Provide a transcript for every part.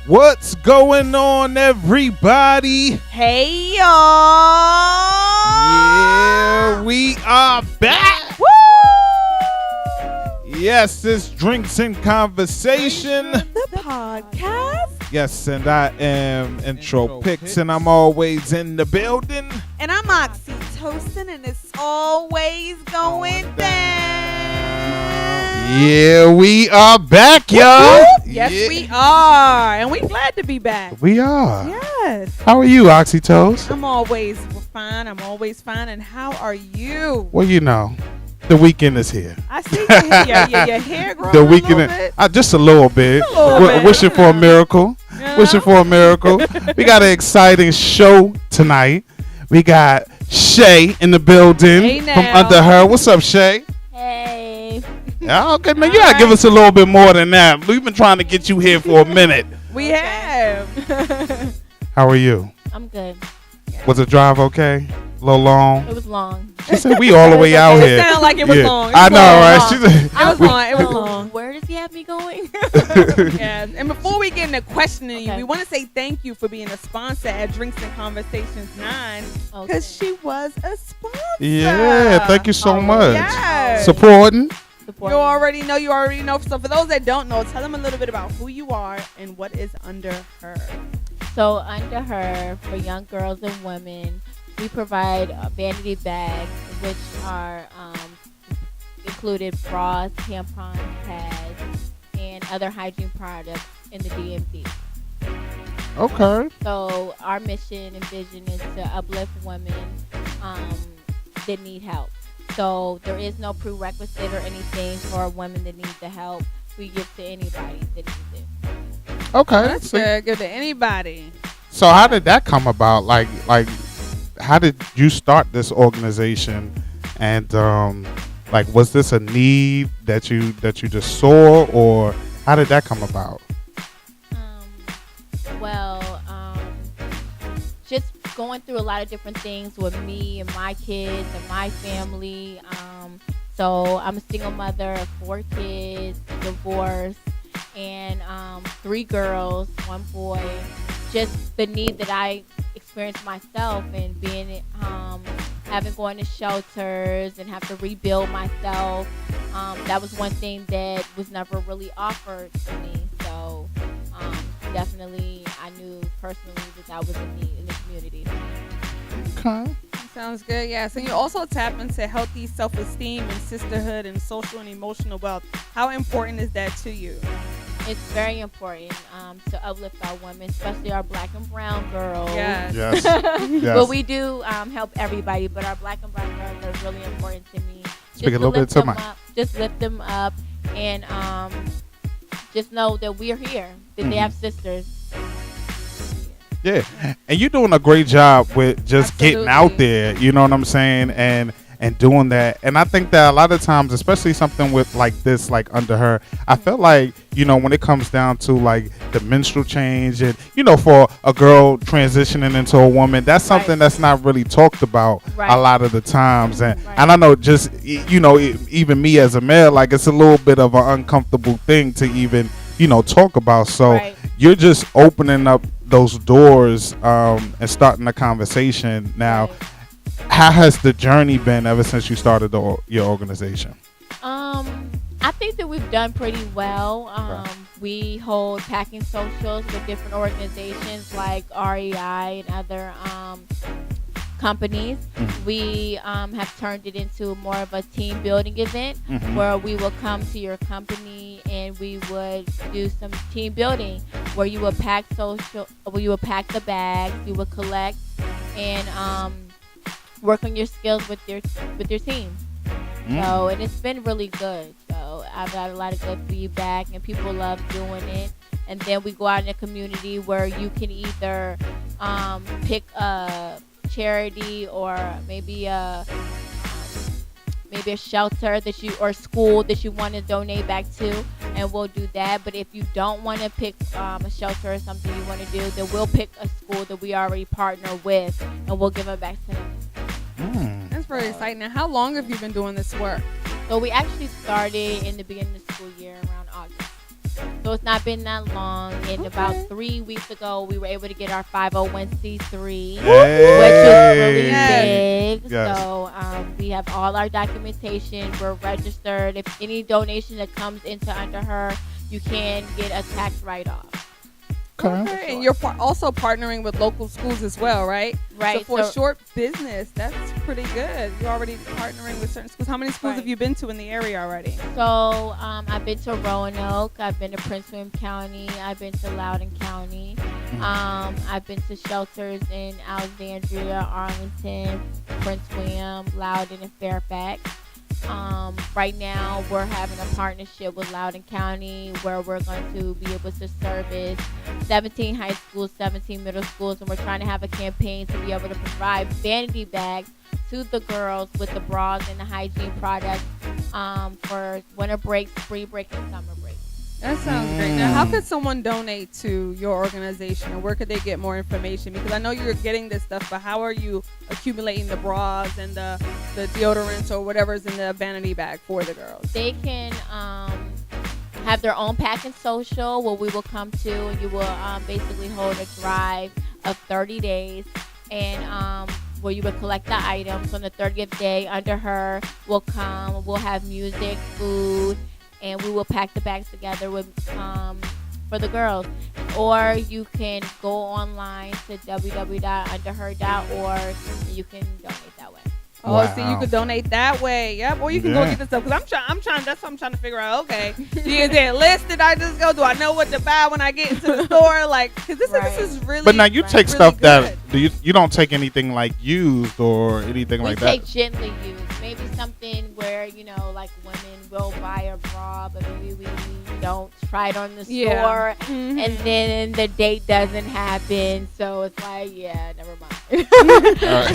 What's going on, everybody? Hey, y'all. Yeah, we are back. Woo! Yes, it's Drinks and Conversation. The podcast. Yes, and I am Intro Pix, and I'm always in the building. And I'm oxytocin, and it's always going down. Yeah, we are back, y'all. Yes, we are. And we're glad to be back. We are. Yes. How are you, Oxytos? I'm always fine. I'm always fine. And how are you? Well, you know, the weekend is here. I see your hair growing The a weekend, little bit. just a little bit. A little bit. Wishing for a miracle. Yeah. Wishing for a miracle. We got an exciting show tonight. We got Shaye in the building Hey, from now. Under Her. What's up, Shaye? Hey. Yeah, okay, man. You gotta give us a little bit more than that. We've been trying to get you here for a minute. We have. How are you? I'm good. Was the drive okay? A little long? It was long. She said we all the way out It here. sounded like it was long. It I was know, long. right? She said, It was long. It was long. Where does he have me going? Yeah, and before we get into questioning you, Okay. we want to say thank you for being a sponsor at Drinks and Conversations 9 Okay. because she was a sponsor. yeah, thank you so Oh, much. Yes. Supporting. You already know. So for those that don't know, tell them a little bit about who you are and what is Under Her. So Under Her, for young girls and women, we provide vanity bags, which are included bras, tampons, pads, and other hygiene products in the DMV. Okay. So our mission and vision is to uplift women that need help. So there is no prerequisite or anything for women that need the help. We give to anybody that needs it. Okay. That's good. Good to anybody. So how did that come about? Like, how did you start this organization? And was this a need that you just saw, or how did that come about? Just going through a lot of different things with me and my kids and my family. So I'm a single mother of 4 kids, divorced, and 3 girls, 1 boy. Just the need that I experienced myself and being having going to shelters and have to rebuild myself. That was one thing that was never really offered to me. So definitely I knew personally that was a need in the community. Okay. Sounds good. Yes. And you also tap into healthy self-esteem and sisterhood and social and emotional wealth. How important is that to you? It's very important to uplift our women, especially our black and brown girls. Yes. Yes. Yes. Well, we do help everybody, but our black and brown girls are really important to me. Speak a little bit to my. Just lift them up and just know that we're here, that they have sisters. Yeah, and you're doing a great job with just getting out there. You know what I'm saying, and doing that. And I think that a lot of times, especially something with like this, like Under Her, I felt like, you know, when it comes down to like the menstrual change and, you know, for a girl transitioning into a woman, that's something that's not really talked about a lot of the times. And I know, just, you know, even me as a male, like it's a little bit of an uncomfortable thing to even, you know, talk about. So you're just opening up those doors and starting a conversation now. How has the journey been ever since you started your organization? I think that we've done pretty well. We hold packing socials with different organizations like REI and other companies. We have turned it into more of a team building event where we will come to your company and we would do some team building where you would pack the bags, you would collect and work on your skills with your team. So, and it's been really good. So I've got a lot of good feedback and people love doing it. And then we go out in the community where you can either pick a charity or maybe a shelter or school that you want to donate back to, and we'll do that. But if you don't want to pick a shelter or something you want to do, then we'll pick a school that we already partner with and we'll give it back to them. That's very exciting. Now, how long have you been doing this work? So we actually started in the beginning of the school year around August. So it's not been that long. And about 3 weeks ago, we were able to get our 501c3, which was really big. Yes. So we have all our documentation. We're registered. If any donation that comes into Under Her, you can get a tax write-off. Okay. And you're also partnering with local schools as well, right? Right. So for a short business, that's pretty good. You're already partnering with certain schools. How many schools have you been to in the area already? So I've been to Roanoke. I've been to Prince William County. I've been to Loudoun County. I've been to shelters in Alexandria, Arlington, Prince William, Loudoun, and Fairfax. Right now, we're having a partnership with Loudoun County where we're going to be able to service 17 high schools, 17 middle schools, and we're trying to have a campaign to be able to provide vanity bags to the girls with the bras and the hygiene products for winter break, spring break, and summer break. That sounds great. Now, how could someone donate to your organization, and where could they get more information? Because I know you're getting this stuff, but how are you accumulating the bras and the deodorants or whatever's in the vanity bag for the girls? They can have their own pack and social where we will come to, and you will basically hold a drive of 30 days, and where you would collect the items. On the 30th day, Under Her will come. We'll have music, food, and we will pack the bags together with for the girls. Or you can go online to www.underher.org and you can donate that way. Oh, wow. See, you could donate that way. Yep. Or you can go get the stuff. Because I'm trying. That's what I'm trying to figure out. Okay. Is it listed? I just go. Do I know what to buy when I get into the store? Like, because this is really. But now you take really stuff good. that you don't take anything like used or anything like that. We take gently used. Maybe something where like women will buy a bra, but maybe we don't try it on the store, and then the date doesn't happen. So it's like, never mind.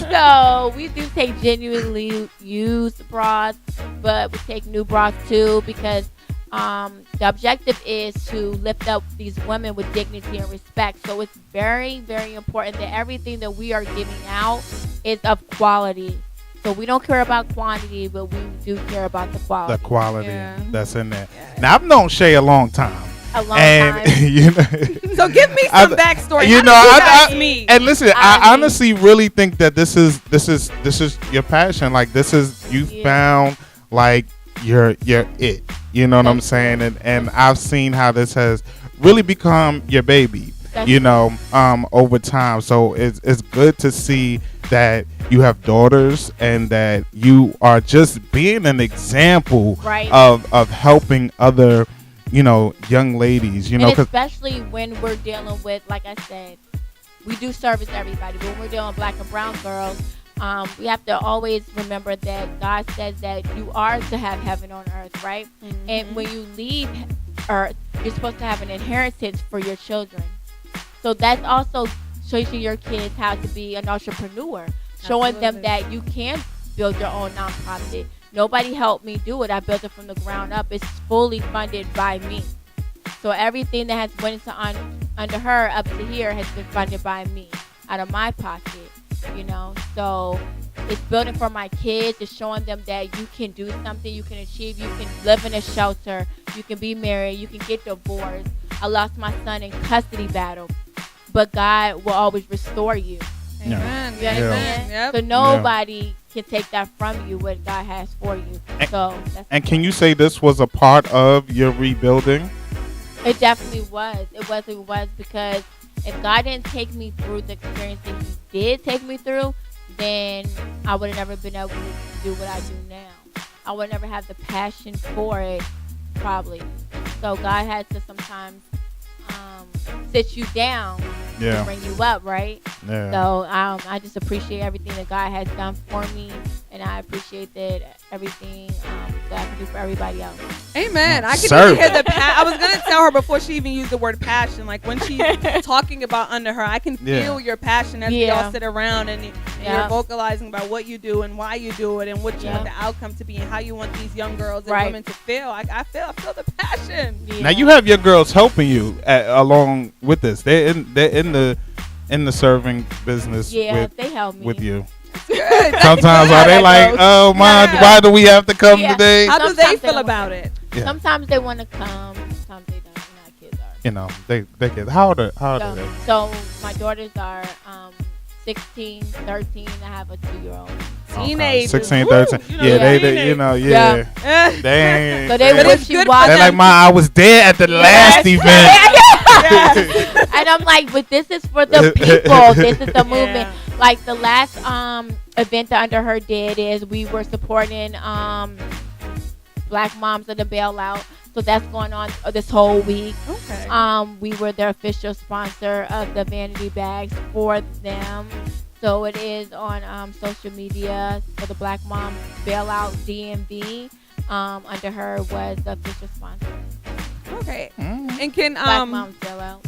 So we do take genuinely used bras, but we take new bras too, because the objective is to lift up these women with dignity and respect. So it's very, very important that everything that we are giving out is of quality. So we don't care about quantity, but we do care about the quality. The quality that's in there. Now, I've known Shaye a long time. A long time. So give me some backstory. And listen, I honestly really think that this is your passion. Like, this is you found like your it. You know what I'm saying? And I've seen how this has really become your baby. Over time. So it's good to see that you have daughters and that you are just being an example of helping other young ladies, and especially when we're dealing with, like I said, we do service everybody, but when we're dealing with black and brown girls, we have to always remember that God says that you are to have heaven on earth, right? And when you leave earth, you're supposed to have an inheritance for your children. So that's also teaching your kids how to be an entrepreneur, showing them that you can build your own nonprofit. Nobody helped me do it. I built it from the ground up. It's fully funded by me. So everything that has went into Under Her up to here has been funded by me, out of my pocket, So it's building for my kids. It's showing them that you can do something, you can achieve, you can live in a shelter, you can be married, you can get divorced. I lost my son in custody battle, but God will always restore you. Amen. You understand? Yep. So nobody can take that from you, what God has for you. And can you say this was a part of your rebuilding? It definitely was. It was because if God didn't take me through the experience that He did take me through, then I would have never been able to do what I do now. I would never have the passion for it, probably. So God had to sometimes sit you down to bring you up, right? So I just appreciate everything that God has done for me, and I appreciate that everything that I can do for everybody else. Amen. I can even hear the I was gonna tell her before she even used the word passion. Like when she's talking about Under Her, I can feel your passion as we all sit around and you're vocalizing about what you do and why you do it and what you want the outcome to be and how you want these young girls and women to feel. I feel the passion. Now you have your girls helping you along with this. They're in the serving business. Yeah, they help me with you. Sometimes are they like, oh my, why do we have to come today? How do they feel about it? Sometimes they want to come, sometimes they don't. you know, they get how old are they? So my daughters are 16, 13. I have a 2-year-old. Teenagers. 16, 13. They you know, yeah. They ain't. So they wish you watch. They're like, I was there at the last event. And I'm like, but this is for the people. This is the movement. Like the last event that Under Her did is we were supporting Black moms of the bailout. So that's going on this whole week. Okay. We were their official sponsor of the vanity bags for them. So it is on social media. So the Black Mom Bailout DMV, Under Her was the official sponsor. Okay. And can Black Moms Bailout.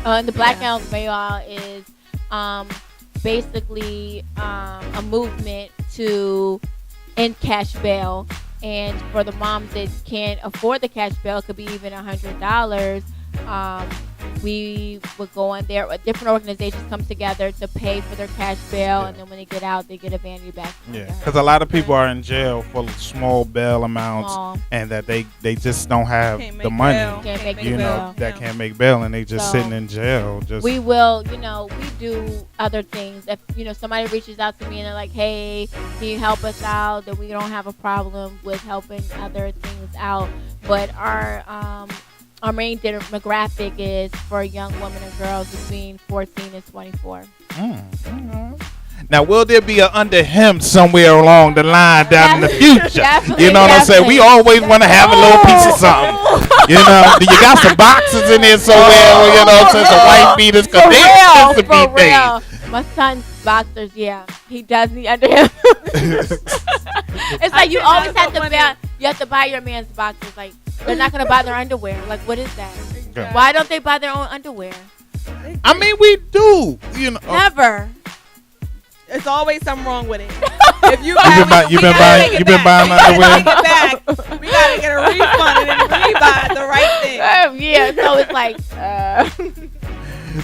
And the Black Moms Bailout is basically a movement to end cash bail. And for the moms that can't afford the cash bail, it could be even $100. We would go in there. Different organizations come together to pay for their cash bail, and then when they get out, they get a vanity bag. Yeah, because a lot of people are in jail for small bail amounts, and that they just don't have the money. Can't make bail. That can't make bail, and they just sitting in jail. We will, we do other things. If somebody reaches out to me and they're like, "Hey, can you help us out?" Then we don't have a problem with helping other things out. But our main demographic is for young women and girls between 14 and 24. Now, will there be a Under Him somewhere along the line down in the future? You know what I'm saying? We always want to have a little piece of something. Do you got some boxes in there somewhere? Since the white beaters, because they used to be things. My son's boxers, he does need Under Him. It's like you always have to buy. You have to buy your man's boxers. Like they're not gonna buy their underwear. Like what is that? Okay. Why don't they buy their own underwear? I mean, we do. Never. There's always something wrong with it. If you've been buying underwear. We gotta get a refund and then rebuy the right thing. So it's like.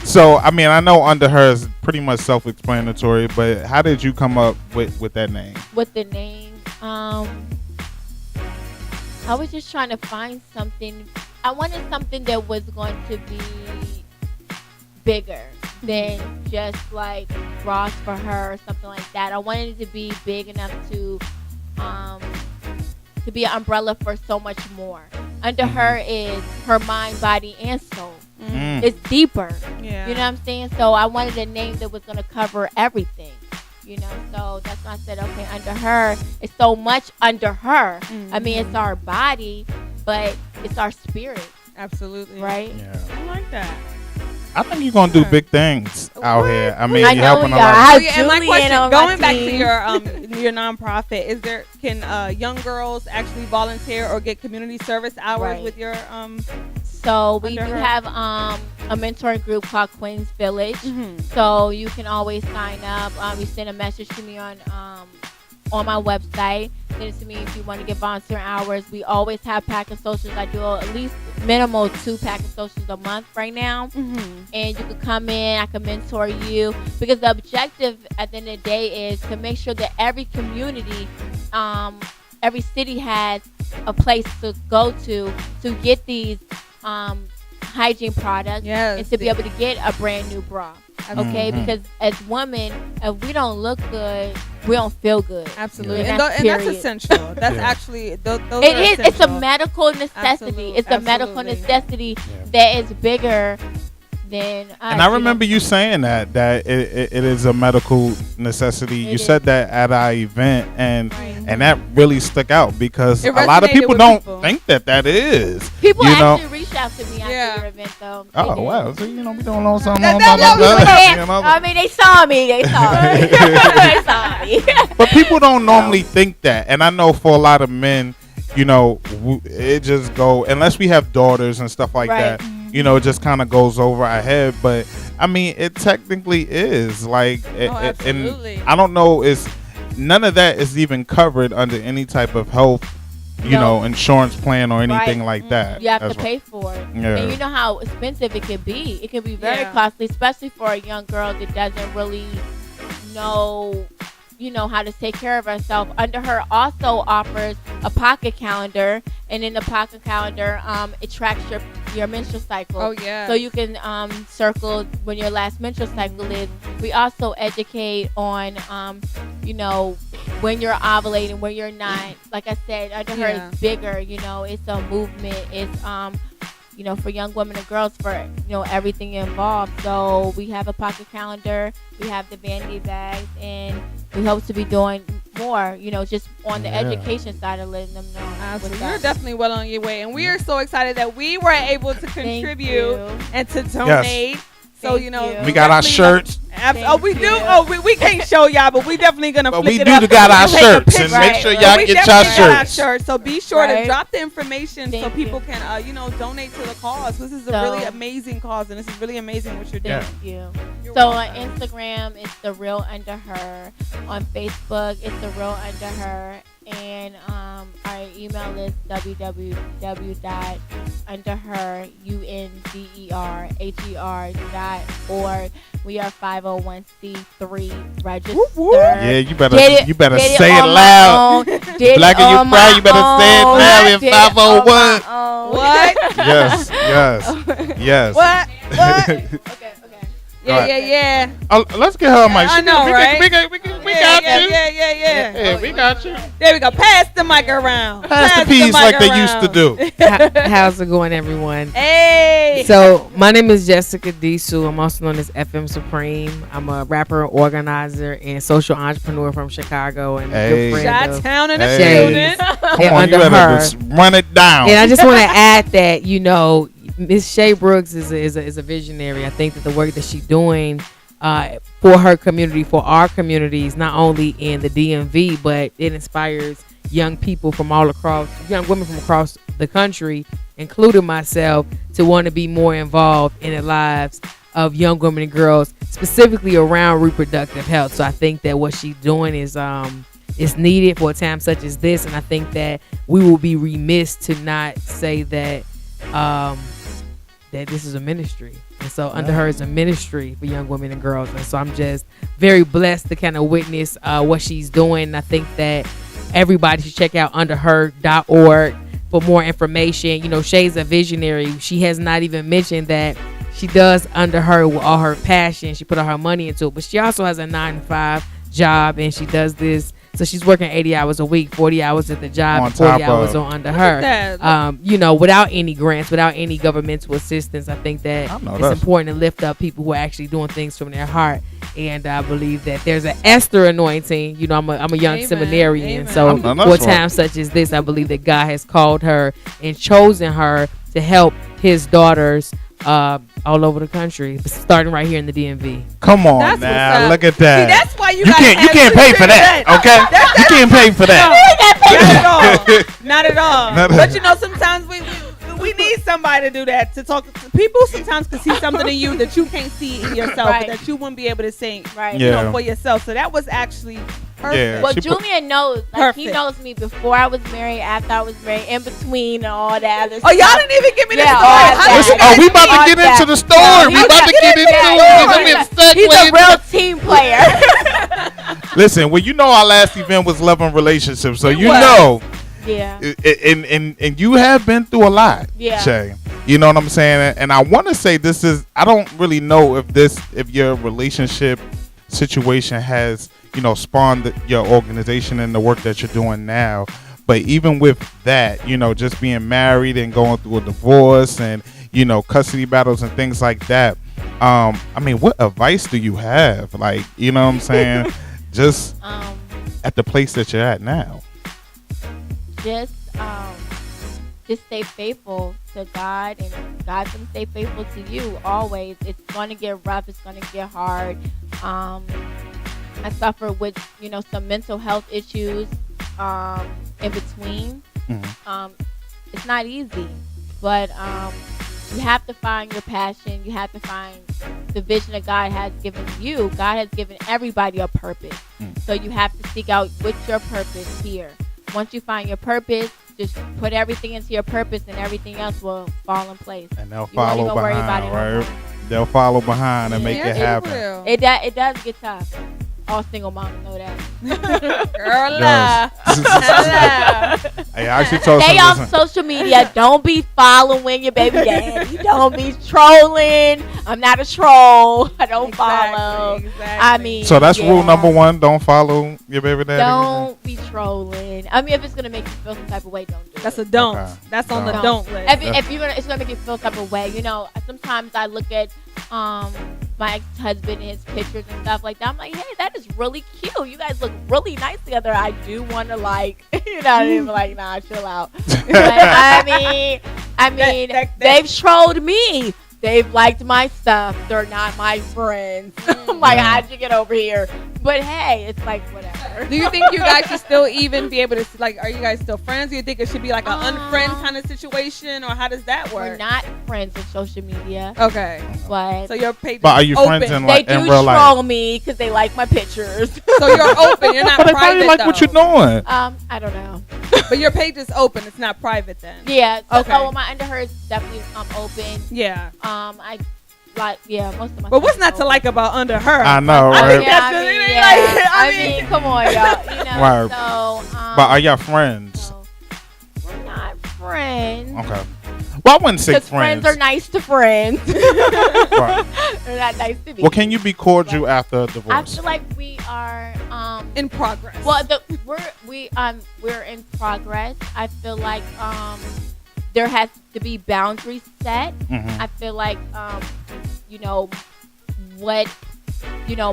So I mean, I know Under Her is pretty much self-explanatory, but how did you come up with that name? With the name, I was just trying to find something. I wanted something that was going to be bigger than just like Ross for Her or something like that. I wanted it to be big enough to be an umbrella for so much more. Under Her is her mind, body, and soul. It's deeper. Yeah. You know what I'm saying? So I wanted a name that was going to cover everything. So that's why I said, okay, Under Her. It's so much under her. I mean, it's our body, but it's our spirit. Absolutely. Right? Yeah. I like that. I think you're going to do big things out here. I mean, you're helping a lot. And my question, going back to your nonprofit, can young girls actually volunteer or get community service hours with your So we do have a mentoring group called Queen's Village. So you can always sign up. You send a message to me on my website. Send it to me if you want to get volunteer hours. We always have packing socials. I do at least minimal 2 packing socials a month right now. And you can come in. I can mentor you. Because the objective at the end of the day is to make sure that every community, every city has a place to go to get these hygiene products and to be able to get a brand new bra. Okay, because as women, if we don't look good, we don't feel good. Absolutely, and that's essential. That's actually those it is. It's a medical necessity. It's a medical necessity that is bigger than us. And I remember you saying that it is a medical necessity. You said that at our event, and that really stuck out because a lot of people don't think that is. People actually reach out to me after your event, though. Oh wow! So we doing a little something. I mean, they saw me. They saw me. But people don't normally think that, and I know for a lot of men, it just go unless we have daughters and stuff like that. It just kind of goes over our head. But I mean, it technically is like, and I don't know, none of that is even covered under any type of health, insurance plan or anything like that. You have to pay for it. Yeah. And you know how expensive it can be. It can be very costly, especially for a young girl that doesn't really know how to take care of herself. Under Her also offers a pocket calendar, and in the pocket calendar, it tracks your menstrual cycle. Oh yeah. So you can circle when your last menstrual cycle is. We also educate on when you're ovulating, when you're not. Like I said, under her is bigger. It's a movement. It's for young women and girls, for everything involved. So we have a pocket calendar, we have the vanity bags, and we hope to be doing more, just on the education side of letting them know. Absolutely. You're definitely well on your way, and we are so excited that we were able to contribute and to donate. Yes. So we got our shirts. We do. We can't show y'all, but we definitely gonna. But we do got our shirts, and make sure y'all get your shirts. So be sure to drop the information so people can, donate to the cause. This is a really amazing cause, and this is really amazing what you're doing. Thank you. So on Instagram, it's The Real Under Her. On Facebook, it's The Real Under Her. And our email is www.underherunderher.org. We are 501c3 registered. Yeah, you better say it loud. Black and you proud, you better say it loud in 501. What? Yes. What? Okay. Yeah. Let's get her a mic. I know, right? We got you. Yeah. We got you. There we go. Pass the mic around. Pass the piece like they used to do. How's it going, everyone? Hey. So my name is Jessica Disu. I'm also known as FM Supreme. I'm a rapper, organizer, and social entrepreneur from Chicago, and a good friend of Chi-Town in the Shaye. Come on, you better just run it down. And I just want to add that Miss Shaye Brooks is a visionary. I think that the work that she's doing for her community, for our communities, not only in the DMV, but it inspires young people from all across, young women from across the country, including myself, to want to be more involved in the lives of young women and girls, specifically around reproductive health. So I think that what she's doing is needed for a time such as this, and I think that we will be remiss to not say that that this is a ministry. And so Under Her is a ministry for young women and girls. And so I'm just very blessed to kind of witness what she's doing. I think that everybody should check out underher.org for more information. Shaye's a visionary. She has not even mentioned that she does Under Her with all her passion. She put all her money into it. But she also has a 9-to-5 job, and she does this. So she's working 80 hours a week, 40 hours at the job, and 40 hours on Under Her. Without any grants, without any governmental assistance. I think that it's important to lift up people who are actually doing things from their heart. And I believe that there's an Esther anointing. I'm a young seminarian. So for times such as this, I believe that God has called her and chosen her to help his daughters all over the country, starting right here in the DMV. Come on now, look at that. See, that's why you can't pay for that, okay? You can't pay for that. Not at all. But sometimes we need somebody to do that, to talk to people. Sometimes can see something in you that you can't see in yourself, but that you wouldn't be able to see, for yourself. So that was actually perfect. Yeah, well, Julian knows. He knows me before I was married, after I was married, in between, and all that other stuff. Oh, y'all didn't even give me the story. We about to get into the story. We about to get into it. He's a real team player. Listen, our last event was Love and Relationships, so Yeah. And you have been through a lot, Shaye. You know what I'm saying? And I want to say I don't really know if your relationship situation has, spawned your organization and the work that you're doing now. But even with that, just being married and going through a divorce and, custody battles and things like that. What advice do you have? Like, you know what I'm saying? Just at the place that you're at now. Just stay faithful to God, and God's gonna stay faithful to you always. It's gonna get rough. It's gonna get hard. I suffer with some mental health issues in between. Mm-hmm. It's not easy, but you have to find your passion. You have to find the vision that God has given you. God has given everybody a purpose, so you have to seek out what's your purpose here. Once you find your purpose, just put everything into your purpose, and everything else will fall in place. And they'll follow behind, right? They'll follow behind and make it happen. It does get tough. All single moms know that. Girl, Hey, I actually told stay off social media. Don't be following your baby daddy. Don't be trolling. I'm not a troll. I don't follow. Exactly. I mean, so that's rule number 1. Don't follow your baby daddy. Don't be trolling. I mean, if it's gonna make you feel some type of way, don't do it. That's a don't. Okay. That's on the don't list. If you're gonna, it's gonna make you feel some type of way. You know, sometimes I look at my ex-husband and his pictures and stuff like that. I'm like, hey, that is really cute. You guys look really nice together. I do want to like, you know, what I mean? Like, nah, chill out. But I mean, they've trolled me. They've liked my stuff. They're not my friends. I'm like, how'd you get over here? But hey, it's like whatever. Do you think you guys should still even be able to, like, are you guys still friends? Do you think it should be like an unfriend kind of situation, or how does that work? We're not friends on social media. Okay. But so your page But are you open. friends in they like do in real life? troll me because they like my pictures. So you're open. You're not But they private, probably like though. what you're doing. I don't know. But your page is open. It's not private then. Yeah. So, Okay. so my under her is definitely open. Yeah. I like most of my. But what's stuff not is to open. like about under her? I know, I right? think Yeah, that's I mean, the- yeah. like, I mean, come on, y'all. You know. Right. So. But are y'all friends? So, we're not friends. Okay. Well, I wouldn't say Because friends. friends are nice to friends. Right. They're not nice to me. Well, can you be cordial after a divorce? I feel like we are in progress. Well, we're in progress. I feel like there has to be boundaries set. Mhm. I feel like you know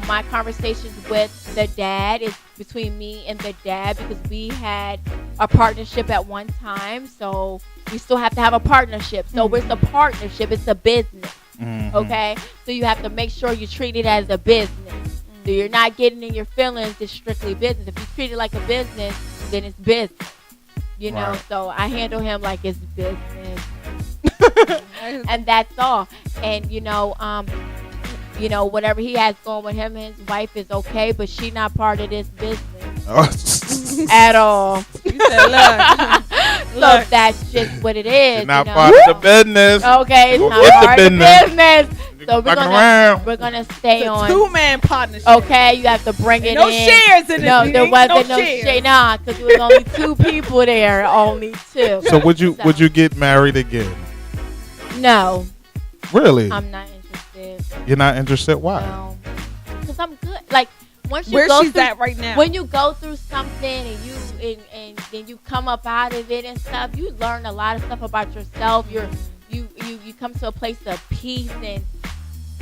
my conversations with the dad is between me and the dad, because we had a partnership at one time, so we still have to have a partnership. So it's a partnership, it's a business. Mhm. Okay, so you have to make sure you treat it as a business. So you're not getting in your feelings. It's strictly business. If you treat it like a business, then it's business. You know. Right. So I handle him like it's business, and that's all. And whatever he has going with him and his wife is okay, but she not part of this business at all. You said, look. So that's just what it is. You're not you know? part of the business. Okay, it's Go not get the part of the business. So we're gonna stay It's a on. 2-man partnership. Okay, you have to bring it No in. shares in this. No, there meeting. wasn't no shares. share. Nah, because there was only 2 people there. Only 2. So would you get married again? No, Really? I'm not interested. You're not interested? Why? No, because I'm good. Like once you Where go she's through, at right now. when you go through something and then you come up out of it and stuff, you learn a lot of stuff about yourself. You come to a place of peace and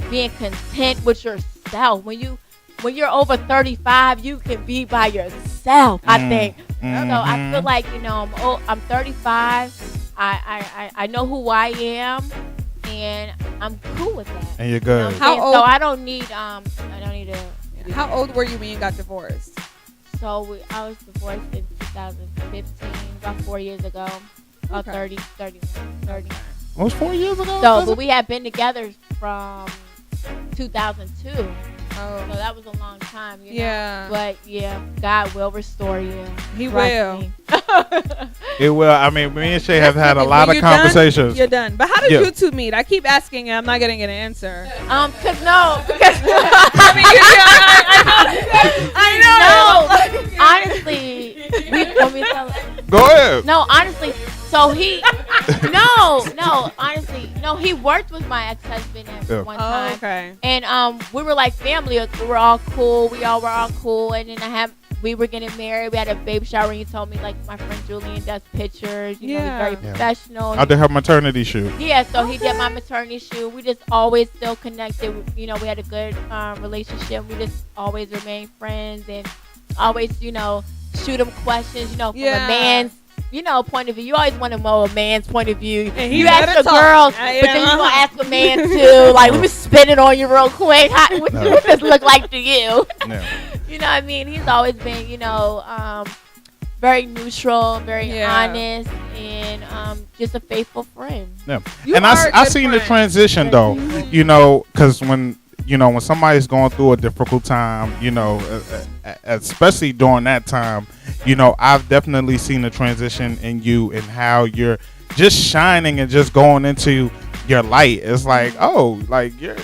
being content with yourself. When you're over 35, you can be by yourself. I think. So I feel like I'm 35. I know who I am, and I'm cool with that. And you're good. How old? So I don't need a. How old were you when you got divorced? So I was divorced in 2015, about 4 years ago. About Okay. 30. It was 4 years ago? So, but we had been together from 2002. Oh. So that was a long time, you know. Yeah. But yeah, God will restore you. He Trust will. me. It will. I mean, me and Shaye have had a When lot of you're done, conversations. you're done. But how did Yeah. you two meet? I keep asking and I'm not getting an answer. Cause no, because I mean, I know. no, honestly, when we tell. Go ahead. No, honestly. So he, honestly, he worked with my ex-husband at one time. Oh, okay. And we were like family. We were all cool. We all were all cool. And then we were getting married. We had a baby shower. And he told me, like, my friend Julian does pictures. You know, he's very Yeah. professional. I did her maternity shoot. Yeah, so he did my maternity shoot. We just always still connected. You know, we had a good relationship. We just always remained friends and always, shoot him questions, from a man's, point of view. You always want to know a man's point of view. And he You ask better the talk. girls, Yeah, but then you uh-huh. gonna ask a man too. Like, let me spin it on you real quick. What does this look like to you? Yeah. You know what I mean? He's always been, very neutral, very honest, and just a faithful friend. Yeah. You And are a I good seen the friend. transition though, because when somebody's going through a difficult time, especially during that time, I've definitely seen the transition in you and how you're just shining and just going into your light. It's like, oh, like you're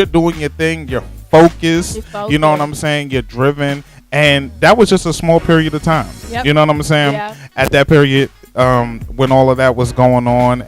doing your thing. You're focused. You know what I'm saying? You're driven. And that was just a small period of time. Yep. You know what I'm saying? Yeah. At that period, when all of that was going on,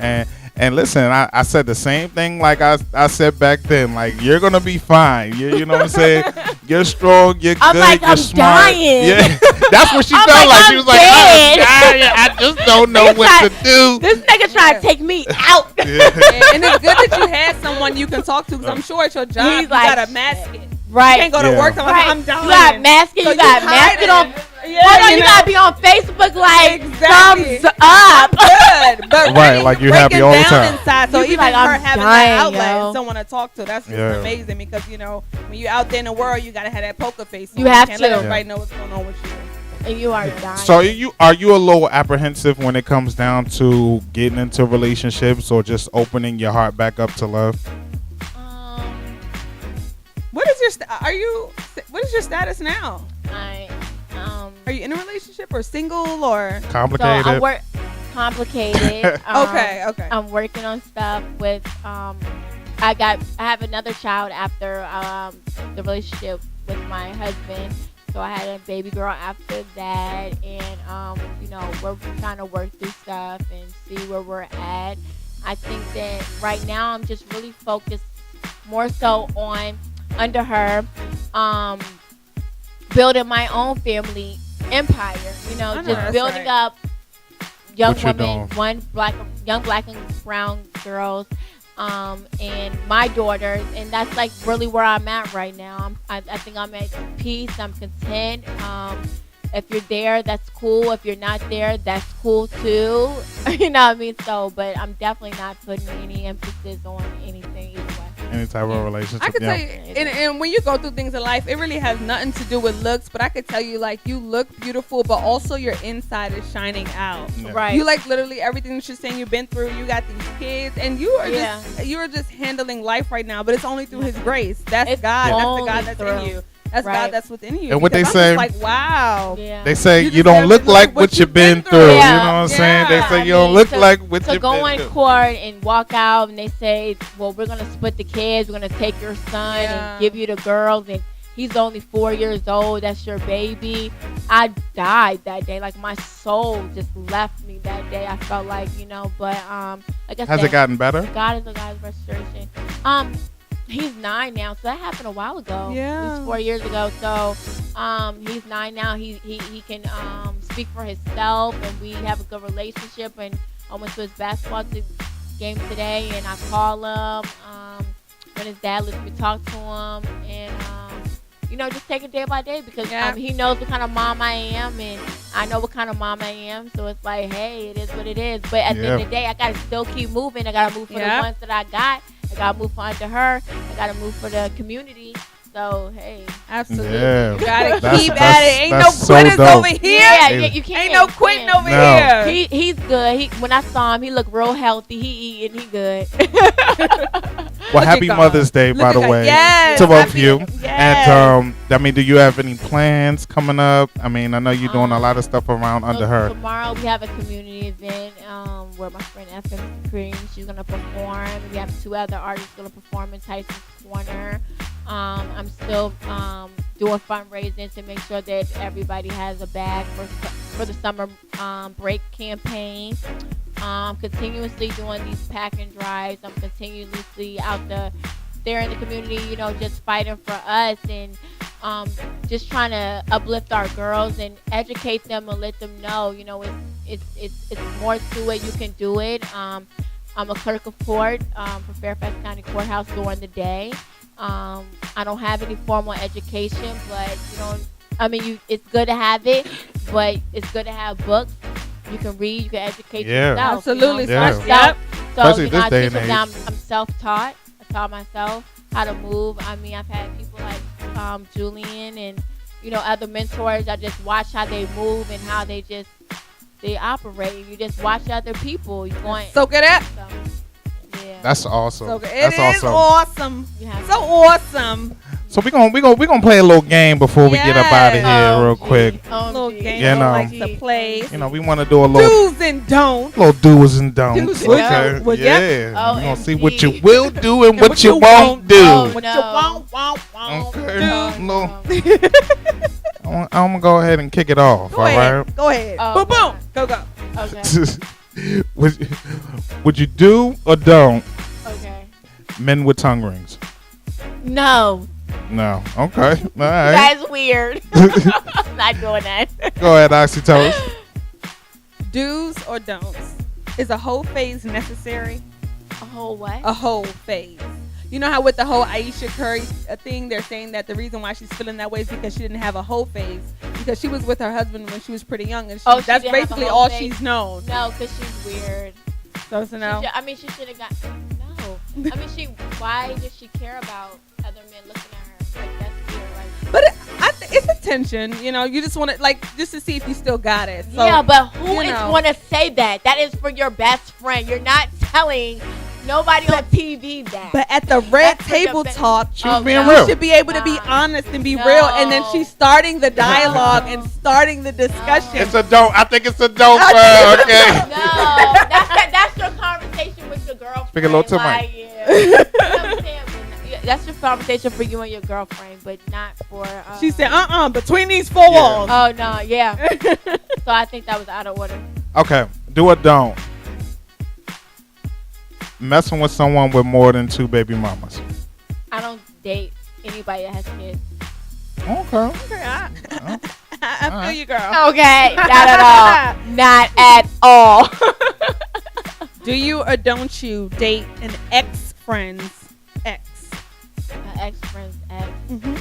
and listen, I said the same thing like I said back then. Like, you're gonna be fine. You know what I'm saying? You're strong. You're good. Like, you're I'm smart. Dying. Yeah, that's what she felt like. She was like, I'm dying. I just don't know what to do. This nigga trying to take me out. Yeah. And it's good that you had someone you can talk to, because I'm sure at your job you gotta mask it. Right. You can't go to work. I'm dying. You got mask it. So you got mask it on. Yeah, you gotta be on Facebook like thumbs up. Good, but right, like you happy all the time. Inside, so even like, her having that outlet and someone to talk to, that's just amazing, because when you're out there in the world, you gotta have that poker face. You have to let everybody know what's going on with you. And you are dying. So are you a little apprehensive when it comes down to getting into relationships or just opening your heart back up to love? What is your status now? Are you in a relationship or single or complicated? So complicated. Okay. I'm working on stuff with I have another child after the relationship with my husband. So I had a baby girl after that, and we're trying to work through stuff and see where we're at. I think that right now I'm just really focused more so on under her building my own family empire, just building up young women, young black and brown girls, and my daughters, and that's like really where I'm at right now. I think I'm at peace. I'm content. If you're there, that's cool. If you're not there, that's cool too. You know what I mean? So, but I'm definitely not putting any emphasis on anything either way. Any type of relationship. I could tell you, and when you go through things in life, it really has nothing to do with looks, but I could tell you, like, you look beautiful, but also your inside is shining out. Yeah. Right. You like literally everything that you're saying you've been through. You got these kids, and you are just handling life right now, but it's only through His grace. That's God. That's the God that's in you. That's God that's within you. And what they say, like, wow. Yeah. They say you don't look like what you've been through. You know what I'm saying? They say you don't look like what you've been through. To go in court and walk out and they say, well, we're going to split the kids. We're going to take your son and give you the girls. And he's only 4 years old. That's your baby. I died that day. Like, my soul just left me that day. I felt like, but like I said. Has it gotten better? God is a God of restoration. He's 9 now, so that happened a while ago. Yeah, it was 4 years ago. So, he's 9 now. He can speak for himself, and we have a good relationship. And I went to his basketball game today, and I call him when his dad lets me talk to him, and just take it day by day, because he knows what kind of mom I am, and I know what kind of mom I am. So it's like, hey, it is what it is. But at the end of the day, I gotta still keep moving. I gotta move for the ones that I got. I gotta move for under her. I gotta move for the community. So hey, absolutely, you gotta keep at it. Ain't no quitters over here. Yeah, you can't. Ain't no quitting over here. He's good. When I saw him, he looked real healthy. He eating. He good. Well, happy Mother's Day, by the way, to both of you. And do you have any plans coming up? I mean, I know you're doing a lot of stuff around under her. Tomorrow we have a community event where my friend FM Cream, she's gonna perform. We have 2 other artists gonna perform in Tyson's Corner. I'm still doing fundraising to make sure that everybody has a bag for the summer break campaign. Continuously doing these pack and drives. I'm continuously out there in the community, just fighting for us, and just trying to uplift our girls and educate them and let them know, it's more to it. You can do it. I'm a clerk of court for Fairfax County Courthouse during the day. I don't have any formal education, but it's good to have it, but it's good to have books. You can read, you can educate yourself. Absolutely. So especially this day and age. I'm self-taught. I taught myself how to move. I've had people like Julian and other mentors. I just watch how they move and how they operate. You just watch other people. You're going soak it up. Yeah. That's awesome. That's awesome. So awesome. So we gonna play a little game before we get up out of here real quick. A little game I like to play. We want to do a little do's and don'ts. Little do's and don'ts. Okay. We're gonna see what you will do and what you won't do. What you won't. Okay. No. I'm gonna go ahead and kick it off. Go ahead. Go ahead. Boom, boom. Go. Okay. Would you do or don't? Okay. Men with tongue rings. No. No. Okay. All right. That's weird. I'm not doing that. Go ahead, Oxytocin. Do's or don'ts? Is a whole phase necessary? A whole what? A whole phase. You know how with the whole Aisha Curry thing, they're saying that the reason why she's feeling that way is because she didn't have a whole phase. Because she was with her husband when she was pretty young. And that's basically all she's known. No, because she's weird. So it's a no? She should have got... No. Why does she care about other men looking at her? Like, that's weird. Like, but it's attention. You know, you just want to, just to see if you still got it. So, yeah, but who is going to say that? That is for your best friend. You're not telling... Nobody on TV that. But at the red table talk, she's being real. You should be able to be honest and be real. And then she's starting the dialogue and starting the discussion. It's a don't. I think it's a don't, okay? No, that's your conversation with your girlfriend. Speak a little to Mike. That's your conversation for you and your girlfriend, but not for... she said, between these four walls. Oh, no, yeah. So I think that was out of order. Okay, do or don't. Messing with someone with more than 2 baby mamas. I don't date anybody that has kids. Okay. I feel you, girl. Okay, not at all. Not at all. Do you or don't you date an ex-friend's ex? An ex-friend's ex? Mm-hmm.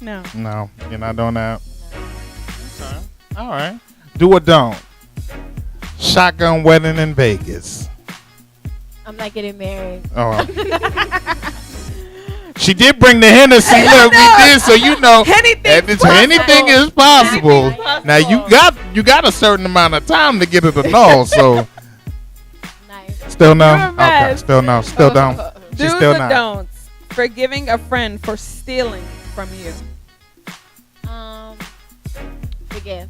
No. No, you're not doing that? No. Okay. All right. Do or don't. Shotgun wedding in Vegas. I'm not getting married. Oh. She did bring the Hennessy. Look, we did, so you know anything is possible. Now you got a certain amount of time to get it annulled. So Nice. Still no. Okay. Still no. Still don't. She's still not. Don'ts. Forgiving a friend for stealing from you. Forgive.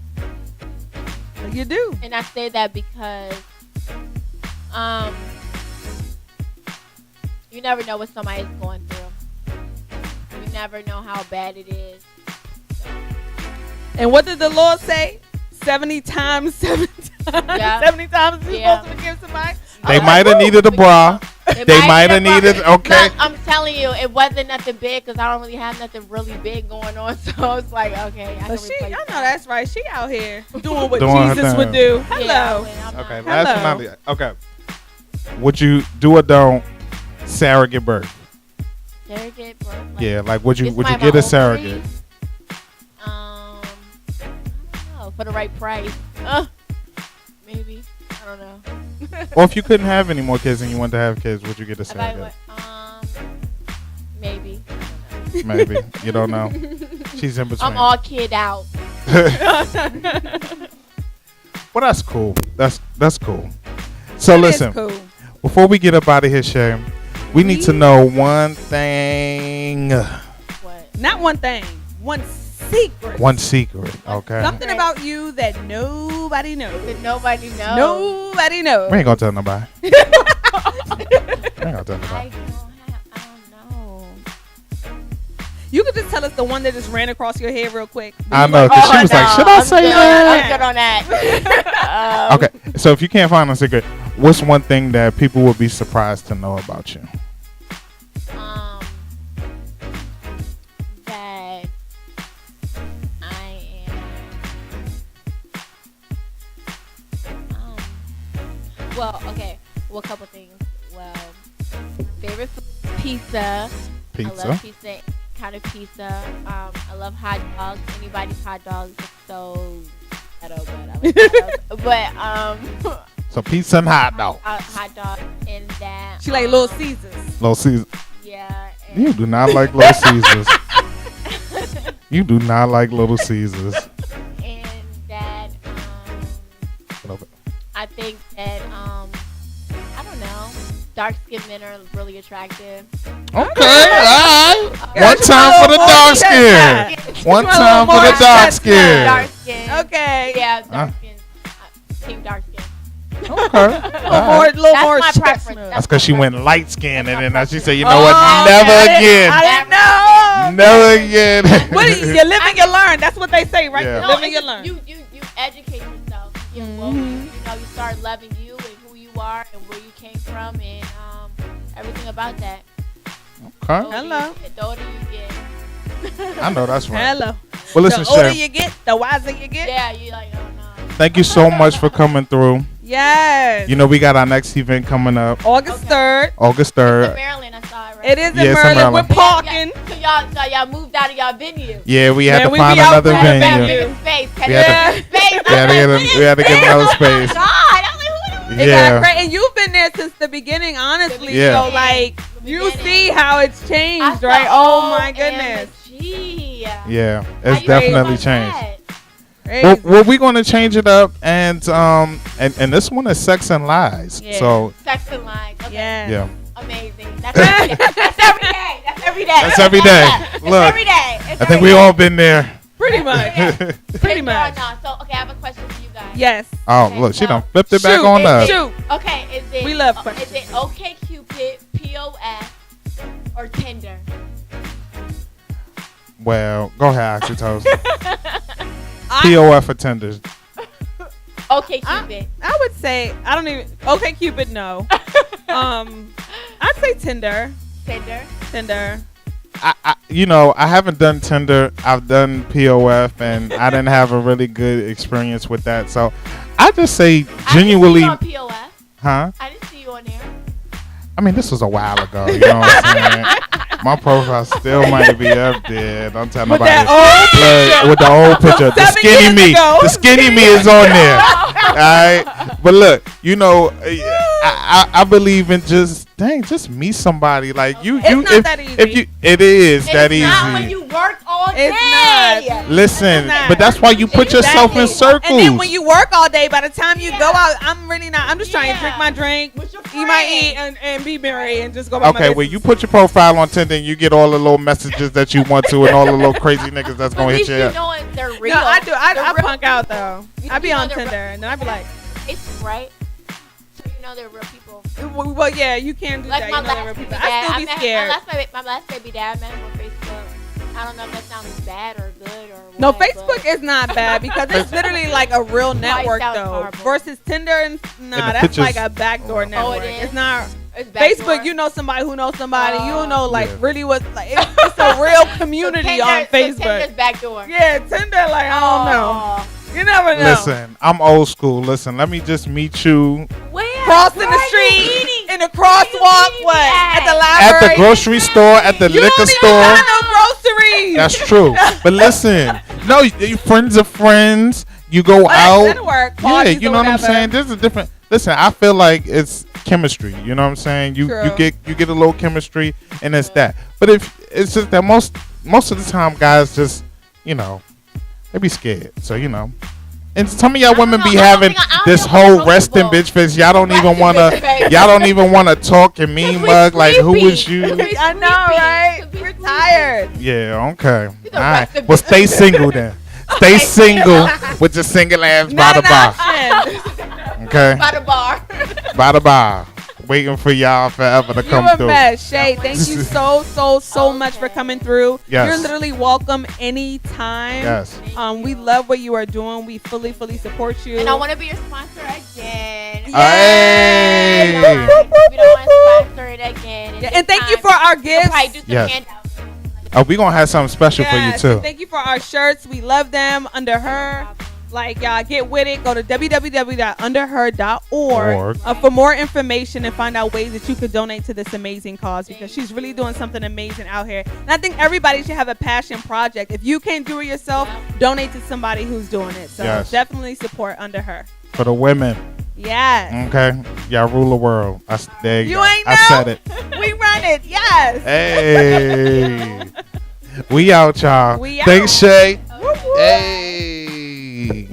You do. And I say that because you never know what somebody's going through. You never know how bad it is. And what did the Lord say? 70 times, 7 times. Yeah. 70 times you're supposed to forgive somebody? They might have needed a bra. They might have needed, okay. Look, I'm telling you, it wasn't nothing big because I don't really have nothing really big going on. So it's like, okay, I can replace I know that. that's right. She out here doing what Doing her Jesus thing. would do. Yeah, Hello. Okay, last one. Okay. Would you do or don't surrogate birth? Surrogate birth? Like, Yeah, like would you my get a own surrogate? I don't know, for the right price. Maybe. I don't know. Or if you couldn't have any more kids and you wanted to have kids, would you get a surrogate? Maybe. Maybe. You don't know. She's in between. I'm all kid out. Well, that's cool. That's cool. So That listen, is cool. before we get up out of here, Shay, we need to know one thing. What? Not one thing. One secret. One secret, okay? Something about you that nobody knows. That nobody knows. Nobody knows. We ain't gonna tell nobody. We ain't gonna tell nobody. I don't know. You could just tell us the one that just ran across your head real quick. I know, because she was like, should I say that? I'm good on that. Okay, so if you can't find a secret, what's one thing that people would be surprised to know about you? That I am. Well, okay. Well, a couple things. Well, favorite food, pizza. I love pizza. Kind of pizza. I love hot dogs. Anybody's hot dogs is so ghetto, but I like hot dogs. But So pizza and hot dog. hot dog and that. She like Little Caesars. Little Caesars. Yeah. You do not like Little Caesars. You do not like Little Caesars. And that I think that I don't know. Dark skinned men are really attractive. Okay, all right. One time for the dark skin. One time for the dark skin. Dark skin. Okay. Yeah, dark skin. Team dark skin. Okay. A little more my chestnut. preference. That's because she went light skinned and then she said, you know what, never again. I didn't know. Never again. What you live and you learn. That's what they say, right? Yeah. You live and you learn. You educate yourself. You start loving you and who you are and where you came from and everything about that. Okay. Hello. The older you get. I know that's right. Hello. Well, listen, the older Shaye, you get, the wiser you get. Yeah, you like, oh no. thank you so much for coming through. Yes. You know, we got our next event coming up August 3rd. August It's in 3rd. Maryland, I saw it, right? It is in Yeah, it's in Maryland. We're Maryland. parking. So y'all moved out of y'all venue. Yeah, we had Man, to we find be out another there, venue. venue. Space. We had to- Space. We had to get another space. God, I was like, It Yeah. got great. And you've been there since the beginning, honestly. Yeah. So, like, The you beginning. see how it's I changed, saw right? Oh, my goodness. OMG. Yeah, How it's you definitely feel about changed. that? Crazy. Well, we're gonna change it up, and this one is Sex and Lies. Yeah. So Sex and lies. Okay. yeah, Amazing. That's every day. That's every day. That's every day. That's every day. It's Look, every day. It's I think every we day. all been there. Pretty much. Pretty Yes, much. or not. So, okay, I have a question for you guys. Yes. Oh, Okay, look, she so- done flipped it back Shoot, on us. Shoot. Okay, is it We love Is questions. it OkCupid, POF, or Tinder? Well, go ahead, Oxytocin. I, POF attenders. OkCupid. I would say, I don't even, okay, Cupid, no. I'd say Tinder. Tinder. I haven't done Tinder. I've done POF, and I didn't have a really good experience with that. So I just say genuinely, I didn't see you on POF. huh? I didn't see you on there. I mean, this was a while ago. You know what I'm saying? My profile still might be up there. Don't tell With nobody. that old picture. With the old picture, the 7 skinny years me, ago. the skinny me is on there. All right, but look, I believe in just meet somebody like you. It's not that easy. If you, it is that It's not when easy. you work all day. It's not. Listen, not. but that's why you put yourself in circles. And then when you work all day, by the time you go out, I'm just trying to drink my drink, With your eat my friends. eat, and be merry and just go about my okay, business. well, you put your profile on Tinder and you get all the little messages that you want to and all the little crazy niggas that's At gonna hit least you you up. know they're real. No, I do. I They're real punk out people. though. You I be know on they're Tinder real. and then I be like, It's right. So you know they're real people. well, yeah, you can't do Like that. my You know, last there are baby people. dad. I still be scared. My last baby dad, I met him on Facebook. I don't know if that sounds bad or good or what. No, Facebook is not bad because it's literally like a real network sounds though. horrible. Versus Tinder and And the that's pictures- like a backdoor network. it is? It's not. It's backdoor. Facebook, you know somebody who knows somebody. You don't know like Yeah. really what like it's a real community on Facebook. Tinder's backdoor. Yeah, Tinder like I don't know. You never know. Listen, I'm old school. Listen, let me just meet you Where? Crossing Where the are you street eating? in the crosswalk, meeting what? at? At the at library. the grocery store, at the You liquor don't even store. buy no groceries. That's true. But listen, no, you friends of friends. You go out. That'll work. Yeah, Parties you or know what I'm whatever. saying. There's a different. Listen, I feel like it's chemistry. You know what I'm saying. You True. get a little chemistry, and it's that. But if it's just that most of the time, guys just they be scared. So And some of y'all women be having this whole resting bitch face. Y'all don't even wanna. Y'all don't even wanna talk and mean mug like who was you? I know, right? We're tired. Yeah. Okay. All the right. resting Well, bitch stay face. single then. Stay single with your single ass by Not the an bar. option. Okay. By the bar. By the bar. Waiting for y'all forever to You come a through. mess, Shay. Thank you so much for coming through. Yes. You're literally welcome anytime. Yes. We love what you are doing. We fully support you. And I want to be your sponsor again. Hey. We don't want to sponsor it again. Yeah, and thank you for our We'll gifts. probably do some Yes. handouts. Oh, we gonna have something special for you Yes, too. Thank you for our shirts. We love them. Under Her. Like, y'all, get with it. Go to www.underher.org for more information and find out ways that you could donate to this amazing cause because she's really doing something amazing out here. And I think everybody should have a passion project. If you can't do it yourself, donate to somebody who's doing it. So definitely support Under Her. For the women. Yes. Okay. Y'all rule the world. There you go. Ain't know. I said it. We run it. Yes. Hey. We out, y'all. We out. Thanks, Shay. Woo-woo. Hey.